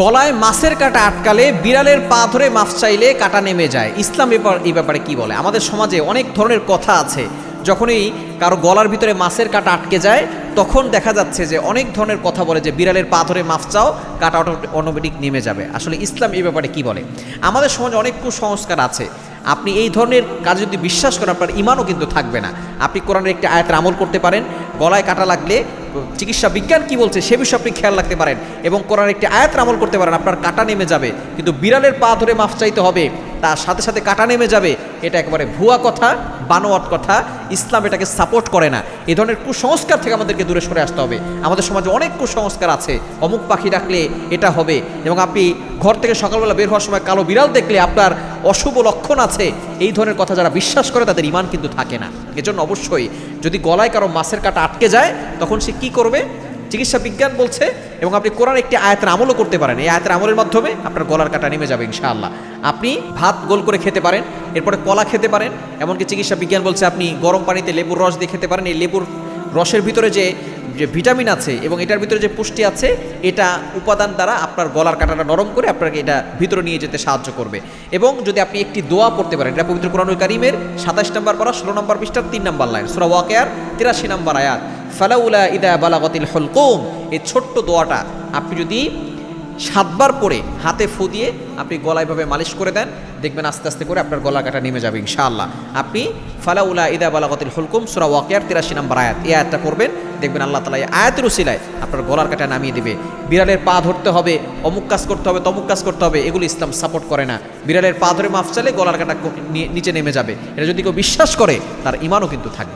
গলায় মাছের কাঁটা আটকালে বিড়ালের পা ধরে মাছ চাইলে কাঁটা নেমে যায়। ইসলাম এই ব্যাপারে কি বলে? আমাদের সমাজে অনেক ধরনের কথা আছে। যখনই কারো গলার ভিতরে মাছের কাঁটা আটকে যায় তখন দেখা যাচ্ছে যে অনেক ধরনের কথা বলে যে বিড়ালের পা ধরে মাছ চাও, কাঁটা অটোমেটিক নেমে যাবে। আসলে ইসলাম এই ব্যাপারে কি বলে? আমাদের সমাজে অনেক কুসংস্কার আছে। আপনি এই ধরনের কাজ যদি বিশ্বাস করেন আপনার ইমানও কিন্তু থাকবে না। আপনি কোরআনের একটি আয়াতের আমল করতে পারেন, গলায় কাঁটা লাগলে চিকিৎসা বিজ্ঞান কি বলছে সে বিষয়ে আপনি খেয়াল রাখতে পারেন এবং কোরআনের একটি আয়াতের আমল করতে পারেন, আপনার কাঁটা নেমে যাবে। কিন্তু বিড়ালের পা ধরে মাফ চাইতে হবে, তার সাথে সাথে কাঁটা নেমে যাবে, এটা একেবারে ভুয়া কথা, বানোয়াট কথা। ইসলাম এটাকে সাপোর্ট করে না। এই ধরনের কুসংস্কার থেকে আমাদেরকে দূরে সরে আসতে হবে। আমাদের সমাজে অনেক কুসংস্কার আছে, অমুক পাখি ডাকলে এটা হবে, এবং আপনি ঘর থেকে সকালবেলা বের হওয়ার সময় কালো বিড়াল দেখলে আপনার অশুভ লক্ষণ আছে। এই ধরনের কথা যারা বিশ্বাস করে তাদের ঈমান কিন্তু থাকে না। এজন্য অবশ্যই যদি গলায় কারো মাছের কাঁটা আটকে যায় তখন সে কি করবে? চিকিৎসা বিজ্ঞান বলছে, এবং আপনি কোরআন একটি আয়াতের আমলও করতে পারেন। এই আয়াতের আমলের মাধ্যমে আপনার গলার কাঁটা নেমে যাবে ইনশাআল্লাহ। আপনি ভাত গোল করে খেতে পারেন, এরপরে কলা খেতে পারেন। এমনকি চিকিৎসা বিজ্ঞান বলছে আপনি গরম পানিতে লেবুর রস দিয়ে খেতে পারেন। এই লেবুর রসের ভিতরে যে ভিটামিন আছে এবং এটার ভিতরে যে পুষ্টি আছে, এটা উপাদান দ্বারা আপনার গলার কাঁটাটা নরম করে আপনাকে এটা ভিতরে নিয়ে যেতে সাহায্য করবে। এবং যদি আপনি একটি দোয়া পড়তে পারেন, এটা পবিত্র কোরআনুল কারীমের 27 নম্বর পারা 16 নম্বর পৃষ্ঠার 3 নম্বর লাইন, সূরা ওয়াকিয়ার 83 নম্বর আয়াত, ফালাউলা ইদা বালাগাতিল হুলকুম। এই ছোট্ট দোয়াটা আপনি যদি 7 বার পড়ে হাতে ফু দিয়ে আপনি গলায় ভাবে মালিশ করে দেন, দেখবেন আস্তে আস্তে করে আপনার গলা কাটা নেমে যাবে ইনশাআল্লাহ। আপনি ফালাউলা ইদা বালাগাতিল হুলকুম সূরা ওয়াকিয়ার 83 নম্বর আয়াত, এই আয়াতটা পড়বেন, দেখবেন আল্লাহ তাআলা এই আয়াতের উসিলায় আপনার গলার কাটা নামিয়ে দিবে। বিড়ালের পা ধরতে হবে, অমুক কাজ করতে হবে, তমুক কাজ করতে হবে, এগুলো ইসলাম সাপোর্ট করে না। বিড়ালের পা ধরে মাফ চাইলে গলার কাটা নিচে নেমে যাবে। এটা যদি কেউ বিশ্বাস করে তার ঈমানও কিন্তু থাকবে।